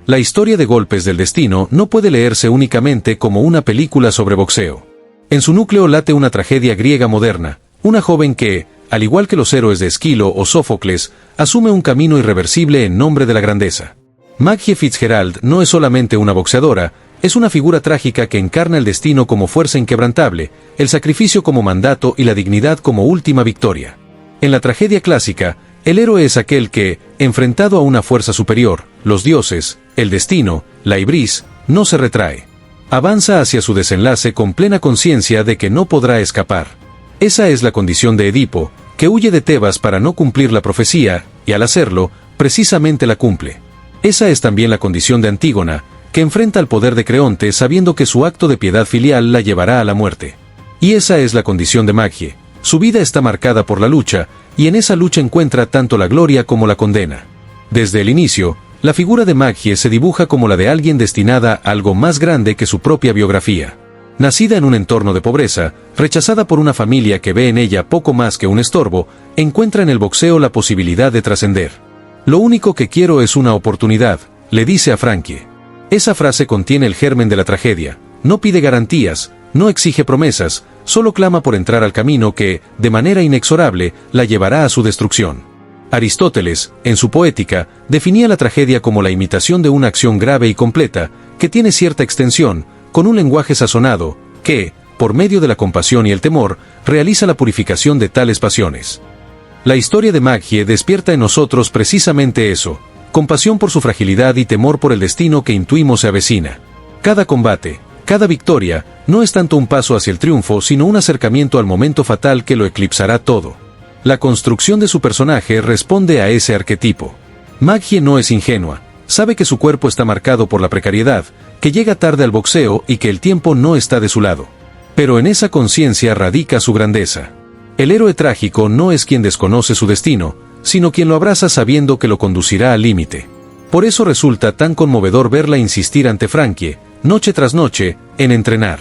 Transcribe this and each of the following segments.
La historia de Golpes del Destino no puede leerse únicamente como una película sobre boxeo. En su núcleo late una tragedia griega moderna, una joven que, al igual que los héroes de Esquilo o Sófocles, asume un camino irreversible en nombre de la grandeza. Maggie Fitzgerald no es solamente una boxeadora, es una figura trágica que encarna el destino como fuerza inquebrantable, el sacrificio como mandato y la dignidad como última victoria. En la tragedia clásica, el héroe es aquel que, enfrentado a una fuerza superior, los dioses, el destino, la ibris, no se retrae. Avanza hacia su desenlace con plena conciencia de que no podrá escapar. Esa es la condición de Edipo, que huye de Tebas para no cumplir la profecía, y al hacerlo, precisamente la cumple. Esa es también la condición de Antígona, que enfrenta al poder de Creonte sabiendo que su acto de piedad filial la llevará a la muerte. Y esa es la condición de Maggie. Su vida está marcada por la lucha, y en esa lucha encuentra tanto la gloria como la condena. Desde el inicio, la figura de Maggie se dibuja como la de alguien destinada a algo más grande que su propia biografía. Nacida en un entorno de pobreza, rechazada por una familia que ve en ella poco más que un estorbo, encuentra en el boxeo la posibilidad de trascender. Lo único que quiero es una oportunidad, le dice a Frankie. Esa frase contiene el germen de la tragedia. No pide garantías, no exige promesas, solo clama por entrar al camino que, de manera inexorable, la llevará a su destrucción. Aristóteles, en su Poética, definía la tragedia como la imitación de una acción grave y completa, que tiene cierta extensión, con un lenguaje sazonado, que, por medio de la compasión y el temor, realiza la purificación de tales pasiones. La historia de Maggie despierta en nosotros precisamente eso, compasión por su fragilidad y temor por el destino que intuimos se avecina. Cada combate, cada victoria, no es tanto un paso hacia el triunfo sino un acercamiento al momento fatal que lo eclipsará todo. La construcción de su personaje responde a ese arquetipo. Maggie no es ingenua, sabe que su cuerpo está marcado por la precariedad, que llega tarde al boxeo y que el tiempo no está de su lado. Pero en esa conciencia radica su grandeza. El héroe trágico no es quien desconoce su destino, sino quien lo abraza sabiendo que lo conducirá al límite. Por eso resulta tan conmovedor verla insistir ante Frankie, noche tras noche, en entrenar.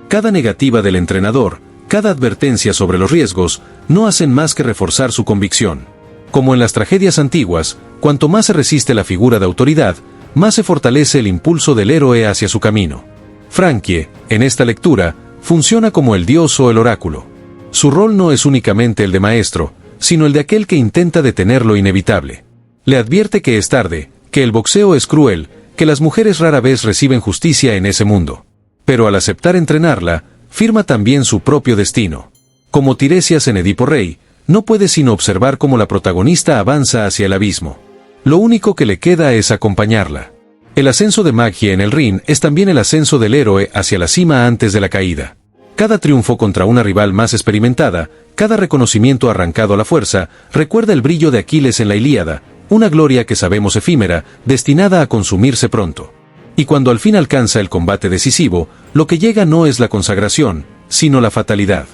Cada negativa del entrenador, cada advertencia sobre los riesgos, no hacen más que reforzar su convicción. Como en las tragedias antiguas, cuanto más se resiste la figura de autoridad, más se fortalece el impulso del héroe hacia su camino. Frankie, en esta lectura, funciona como el dios o el oráculo. Su rol no es únicamente el de maestro, sino el de aquel que intenta detener lo inevitable. Le advierte que es tarde, que el boxeo es cruel, que las mujeres rara vez reciben justicia en ese mundo. Pero al aceptar entrenarla, firma también su propio destino. Como Tiresias en Edipo Rey, no puede sino observar cómo la protagonista avanza hacia el abismo. Lo único que le queda es acompañarla. El ascenso de Maggie en el ring es también el ascenso del héroe hacia la cima antes de la caída. Cada triunfo contra una rival más experimentada, cada reconocimiento arrancado a la fuerza, recuerda el brillo de Aquiles en la Ilíada, una gloria que sabemos efímera, destinada a consumirse pronto. Y cuando al fin alcanza el combate decisivo, lo que llega no es la consagración, sino la fatalidad.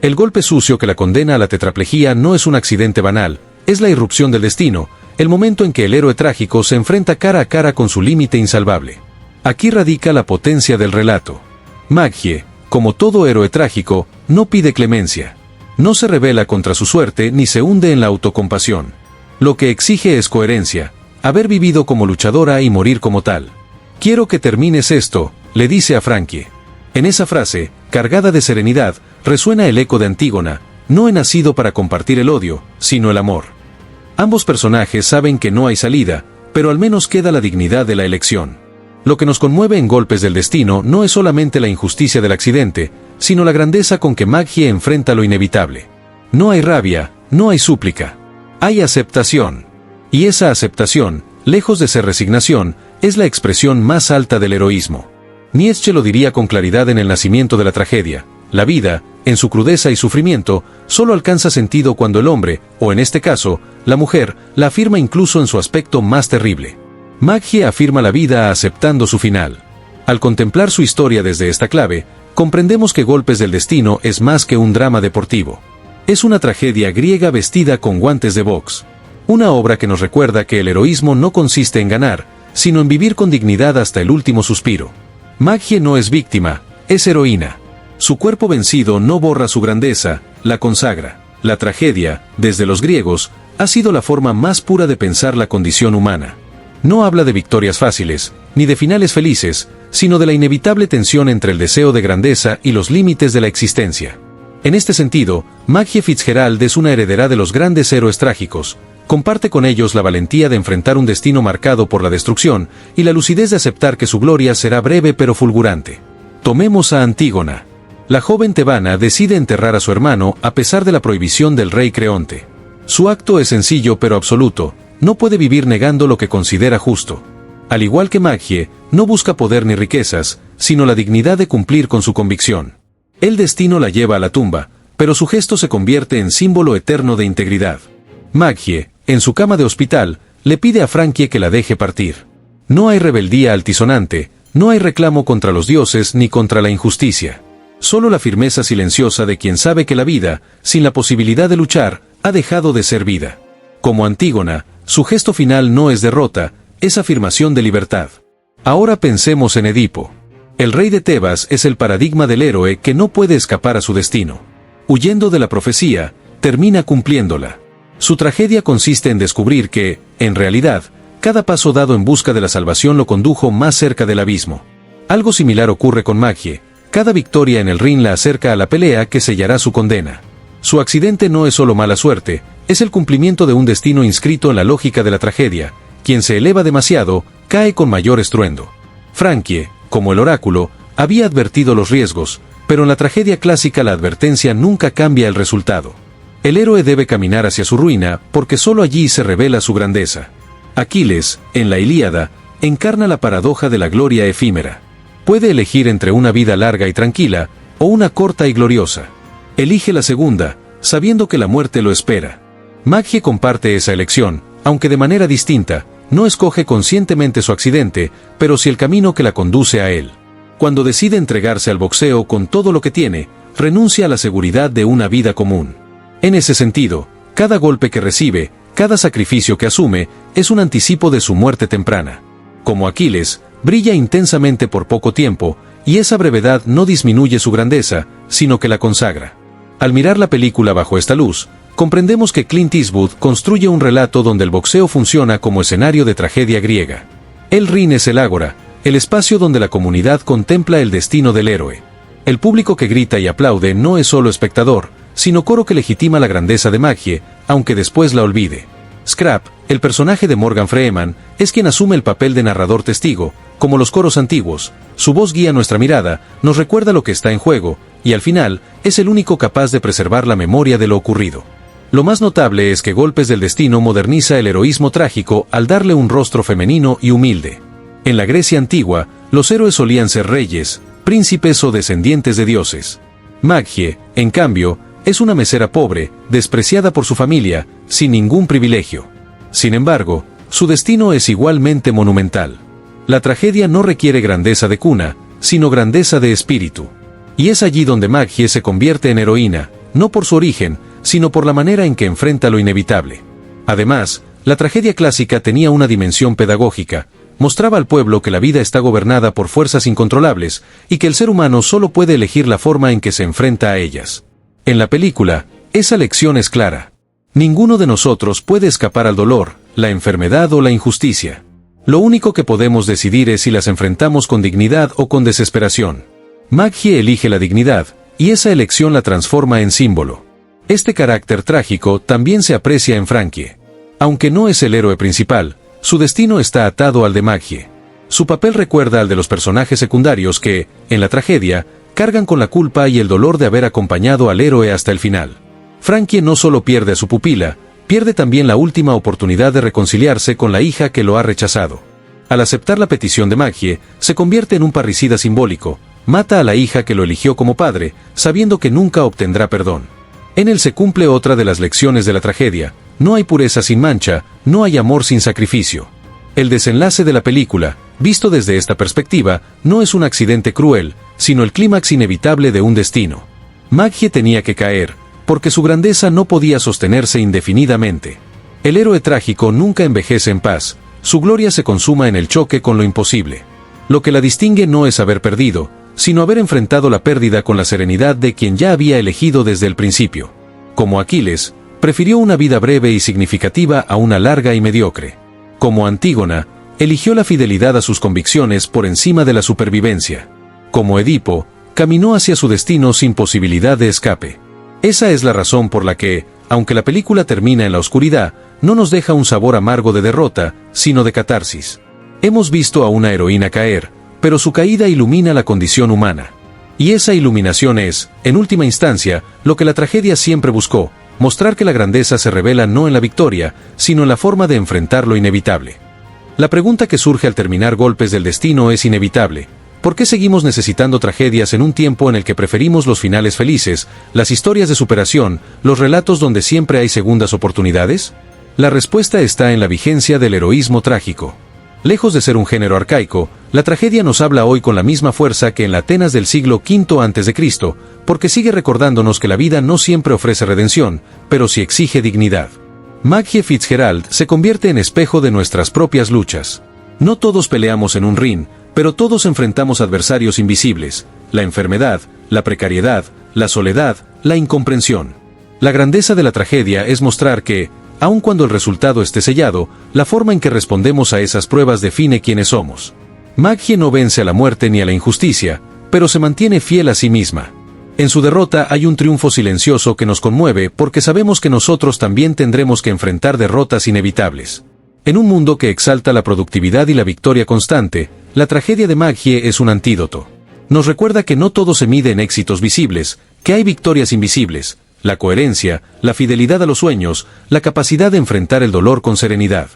El golpe sucio que la condena a la tetraplejía no es un accidente banal, es la irrupción del destino, el momento en que el héroe trágico se enfrenta cara a cara con su límite insalvable. Aquí radica la potencia del relato. Maggie, como todo héroe trágico, no pide clemencia. No se rebela contra su suerte ni se hunde en la autocompasión. Lo que exige es coherencia, haber vivido como luchadora y morir como tal. Quiero que termines esto, le dice a Frankie. En esa frase, cargada de serenidad, resuena el eco de Antígona, no he nacido para compartir el odio, sino el amor. Ambos personajes saben que no hay salida, pero al menos queda la dignidad de la elección. Lo que nos conmueve en Golpes del Destino no es solamente la injusticia del accidente, sino la grandeza con que Maggie enfrenta lo inevitable. No hay rabia, no hay súplica. Hay aceptación. Y esa aceptación, lejos de ser resignación, es la expresión más alta del heroísmo. Nietzsche lo diría con claridad en El nacimiento de la tragedia. La vida, en su crudeza y sufrimiento, solo alcanza sentido cuando el hombre, o en este caso, la mujer, la afirma incluso en su aspecto más terrible. Maggie afirma la vida aceptando su final. Al contemplar su historia desde esta clave, comprendemos que Golpes del Destino es más que un drama deportivo. Es una tragedia griega vestida con guantes de box. Una obra que nos recuerda que el heroísmo no consiste en ganar, sino en vivir con dignidad hasta el último suspiro. Maggie no es víctima, es heroína. Su cuerpo vencido no borra su grandeza, la consagra. La tragedia, desde los griegos, ha sido la forma más pura de pensar la condición humana. No habla de victorias fáciles, ni de finales felices, sino de la inevitable tensión entre el deseo de grandeza y los límites de la existencia. En este sentido, Maggie Fitzgerald es una heredera de los grandes héroes trágicos. Comparte con ellos la valentía de enfrentar un destino marcado por la destrucción y la lucidez de aceptar que su gloria será breve pero fulgurante. Tomemos a Antígona. La joven tebana decide enterrar a su hermano a pesar de la prohibición del rey Creonte. Su acto es sencillo pero absoluto, no puede vivir negando lo que considera justo. Al igual que Maggie, no busca poder ni riquezas, sino la dignidad de cumplir con su convicción. El destino la lleva a la tumba, pero su gesto se convierte en símbolo eterno de integridad. Maggie, en su cama de hospital, le pide a Frankie que la deje partir. No hay rebeldía altisonante, no hay reclamo contra los dioses ni contra la injusticia. Solo la firmeza silenciosa de quien sabe que la vida, sin la posibilidad de luchar, ha dejado de ser vida. Como Antígona, su gesto final no es derrota, es afirmación de libertad. Ahora pensemos en Edipo. El rey de Tebas es el paradigma del héroe que no puede escapar a su destino. Huyendo de la profecía, termina cumpliéndola. Su tragedia consiste en descubrir que, en realidad, cada paso dado en busca de la salvación lo condujo más cerca del abismo. Algo similar ocurre con Maggie. Cada victoria en el ring la acerca a la pelea que sellará su condena. Su accidente no es solo mala suerte, es el cumplimiento de un destino inscrito en la lógica de la tragedia. Quien se eleva demasiado, cae con mayor estruendo. Frankie, como el oráculo, había advertido los riesgos, pero en la tragedia clásica la advertencia nunca cambia el resultado. El héroe debe caminar hacia su ruina, porque solo allí se revela su grandeza. Aquiles, en la Ilíada, encarna la paradoja de la gloria efímera. Puede elegir entre una vida larga y tranquila, o una corta y gloriosa. Elige la segunda, sabiendo que la muerte lo espera. Maggie comparte esa elección, aunque de manera distinta. No escoge conscientemente su accidente, pero sí el camino que la conduce a él. Cuando decide entregarse al boxeo con todo lo que tiene, renuncia a la seguridad de una vida común. En ese sentido, cada golpe que recibe, cada sacrificio que asume, es un anticipo de su muerte temprana. Como Aquiles, brilla intensamente por poco tiempo, y esa brevedad no disminuye su grandeza, sino que la consagra. Al mirar la película bajo esta luz, comprendemos que Clint Eastwood construye un relato donde el boxeo funciona como escenario de tragedia griega. El ring es el ágora, el espacio donde la comunidad contempla el destino del héroe. El público que grita y aplaude no es solo espectador, sino coro que legitima la grandeza de Maggie, aunque después la olvide. Scrap, el personaje de Morgan Freeman, es quien asume el papel de narrador testigo, como los coros antiguos. Su voz guía nuestra mirada, nos recuerda lo que está en juego, y al final, es el único capaz de preservar la memoria de lo ocurrido. Lo más notable es que Golpes del Destino moderniza el heroísmo trágico al darle un rostro femenino y humilde. En la Grecia antigua, los héroes solían ser reyes, príncipes o descendientes de dioses. Maggie, en cambio, es una mesera pobre, despreciada por su familia, sin ningún privilegio. Sin embargo, su destino es igualmente monumental. La tragedia no requiere grandeza de cuna, sino grandeza de espíritu. Y es allí donde Maggie se convierte en heroína, no por su origen, sino por la manera en que enfrenta lo inevitable. Además, la tragedia clásica tenía una dimensión pedagógica, mostraba al pueblo que la vida está gobernada por fuerzas incontrolables, y que el ser humano solo puede elegir la forma en que se enfrenta a ellas. En la película, esa lección es clara. Ninguno de nosotros puede escapar al dolor, la enfermedad o la injusticia. Lo único que podemos decidir es si las enfrentamos con dignidad o con desesperación. Maggie elige la dignidad, y esa elección la transforma en símbolo. Este carácter trágico también se aprecia en Frankie. Aunque no es el héroe principal, su destino está atado al de Maggie. Su papel recuerda al de los personajes secundarios que, en la tragedia, cargan con la culpa y el dolor de haber acompañado al héroe hasta el final. Frankie no solo pierde a su pupila, pierde también la última oportunidad de reconciliarse con la hija que lo ha rechazado. Al aceptar la petición de Maggie, se convierte en un parricida simbólico, mata a la hija que lo eligió como padre, sabiendo que nunca obtendrá perdón. En él se cumple otra de las lecciones de la tragedia: no hay pureza sin mancha, no hay amor sin sacrificio. El desenlace de la película, visto desde esta perspectiva, no es un accidente cruel, sino el clímax inevitable de un destino. Maggie tenía que caer, porque su grandeza no podía sostenerse indefinidamente. El héroe trágico nunca envejece en paz, su gloria se consuma en el choque con lo imposible. Lo que la distingue no es haber perdido, sino haber enfrentado la pérdida con la serenidad de quien ya había elegido desde el principio. Como Aquiles, prefirió una vida breve y significativa a una larga y mediocre. Como Antígona, Eligió la fidelidad a sus convicciones por encima de la supervivencia. Como Edipo, caminó hacia su destino sin posibilidad de escape. Esa es la razón por la que, aunque la película termina en la oscuridad, no nos deja un sabor amargo de derrota, sino de catarsis. Hemos visto a una heroína caer, pero su caída ilumina la condición humana. Y esa iluminación es, en última instancia, lo que la tragedia siempre buscó, mostrar que la grandeza se revela no en la victoria, sino en la forma de enfrentar lo inevitable. La pregunta que surge al terminar Golpes del Destino es inevitable. ¿Por qué seguimos necesitando tragedias en un tiempo en el que preferimos los finales felices, las historias de superación, los relatos donde siempre hay segundas oportunidades? La respuesta está en la vigencia del heroísmo trágico. Lejos de ser un género arcaico, la tragedia nos habla hoy con la misma fuerza que en la Atenas del siglo V a.C., porque sigue recordándonos que la vida no siempre ofrece redención, pero sí exige dignidad. Maggie Fitzgerald se convierte en espejo de nuestras propias luchas. No todos peleamos en un ring, pero todos enfrentamos adversarios invisibles: la enfermedad, la precariedad, la soledad, la incomprensión. La grandeza de la tragedia es mostrar que, aun cuando el resultado esté sellado, la forma en que respondemos a esas pruebas define quiénes somos. Maggie no vence a la muerte ni a la injusticia, pero se mantiene fiel a sí misma. En su derrota hay un triunfo silencioso que nos conmueve porque sabemos que nosotros también tendremos que enfrentar derrotas inevitables. En un mundo que exalta la productividad y la victoria constante, la tragedia de Maggie es un antídoto. Nos recuerda que no todo se mide en éxitos visibles, que hay victorias invisibles: la coherencia, la fidelidad a los sueños, la capacidad de enfrentar el dolor con serenidad.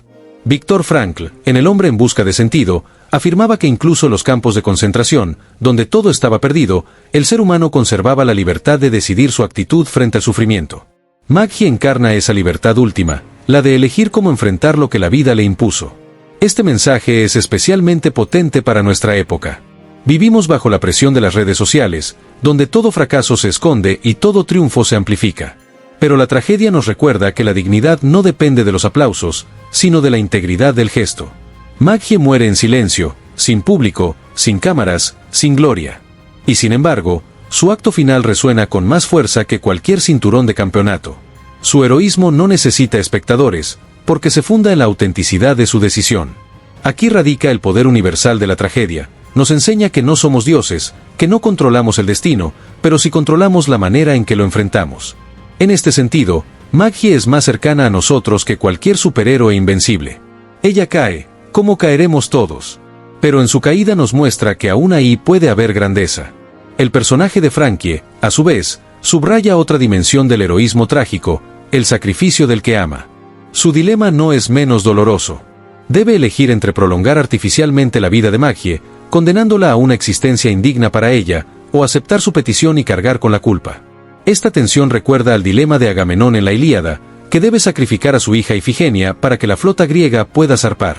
Viktor Frankl, en El hombre en busca de sentido, afirmaba que incluso en los campos de concentración, donde todo estaba perdido, el ser humano conservaba la libertad de decidir su actitud frente al sufrimiento. Maggie encarna esa libertad última, la de elegir cómo enfrentar lo que la vida le impuso. Este mensaje es especialmente potente para nuestra época. Vivimos bajo la presión de las redes sociales, donde todo fracaso se esconde y todo triunfo se amplifica. Pero la tragedia nos recuerda que la dignidad no depende de los aplausos, sino de la integridad del gesto. Maggie muere en silencio, sin público, sin cámaras, sin gloria. Y sin embargo, su acto final resuena con más fuerza que cualquier cinturón de campeonato. Su heroísmo no necesita espectadores, porque se funda en la autenticidad de su decisión. Aquí radica el poder universal de la tragedia. Nos enseña que no somos dioses, que no controlamos el destino, pero sí controlamos la manera en que lo enfrentamos. En este sentido, Maggie es más cercana a nosotros que cualquier superhéroe invencible. Ella cae, como caeremos todos. Pero en su caída nos muestra que aún ahí puede haber grandeza. El personaje de Frankie, a su vez, subraya otra dimensión del heroísmo trágico: el sacrificio del que ama. Su dilema no es menos doloroso. Debe elegir entre prolongar artificialmente la vida de Maggie, condenándola a una existencia indigna para ella, o aceptar su petición y cargar con la culpa. Esta tensión recuerda al dilema de Agamenón en la Ilíada, que debe sacrificar a su hija Ifigenia para que la flota griega pueda zarpar.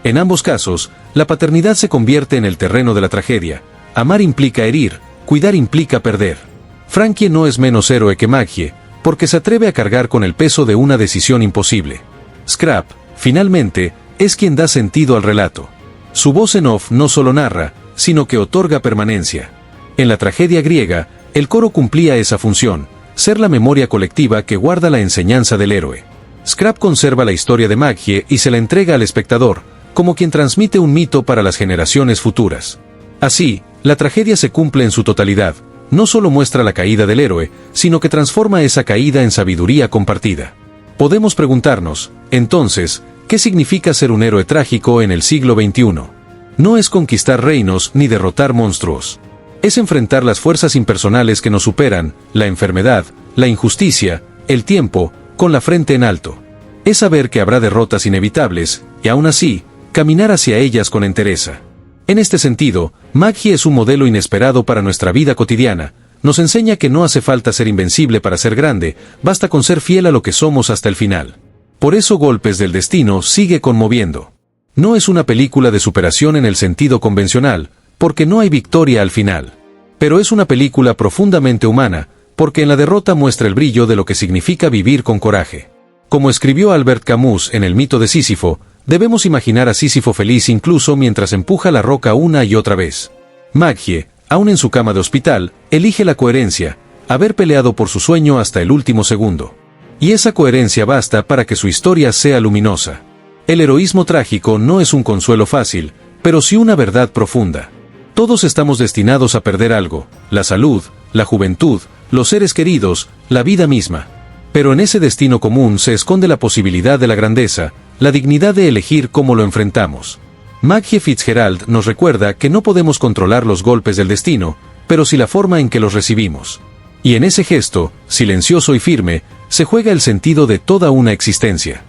En ambos casos, la paternidad se convierte en el terreno de la tragedia. Amar implica herir, cuidar implica perder. Frankie no es menos héroe que Maggie, porque se atreve a cargar con el peso de una decisión imposible. Scrap, finalmente, es quien da sentido al relato. Su voz en off no solo narra, sino que otorga permanencia. En la tragedia griega, el coro cumplía esa función: ser la memoria colectiva que guarda la enseñanza del héroe. Scrap conserva la historia de Maggie y se la entrega al espectador, como quien transmite un mito para las generaciones futuras. Así, la tragedia se cumple en su totalidad. No solo muestra la caída del héroe, sino que transforma esa caída en sabiduría compartida. Podemos preguntarnos, entonces, ¿qué significa ser un héroe trágico en el siglo XXI? No es conquistar reinos ni derrotar monstruos. Es enfrentar las fuerzas impersonales que nos superan, la enfermedad, la injusticia, el tiempo, con la frente en alto. Es saber que habrá derrotas inevitables, y aún así, caminar hacia ellas con entereza. En este sentido, Maggie es un modelo inesperado para nuestra vida cotidiana. Nos enseña que no hace falta ser invencible para ser grande, basta con ser fiel a lo que somos hasta el final. Por eso Golpes del Destino sigue conmoviendo. No es una película de superación en el sentido convencional, porque no hay victoria al final. Pero es una película profundamente humana, porque en la derrota muestra el brillo de lo que significa vivir con coraje. Como escribió Albert Camus en El mito de Sísifo, debemos imaginar a Sísifo feliz incluso mientras empuja la roca una y otra vez. Maggie, aún en su cama de hospital, elige la coherencia, haber peleado por su sueño hasta el último segundo. Y esa coherencia basta para que su historia sea luminosa. El heroísmo trágico no es un consuelo fácil, pero sí una verdad profunda. Todos estamos destinados a perder algo: la salud, la juventud, los seres queridos, la vida misma. Pero en ese destino común se esconde la posibilidad de la grandeza, la dignidad de elegir cómo lo enfrentamos. Maggie Fitzgerald nos recuerda que no podemos controlar los golpes del destino, pero sí la forma en que los recibimos. Y en ese gesto, silencioso y firme, se juega el sentido de toda una existencia.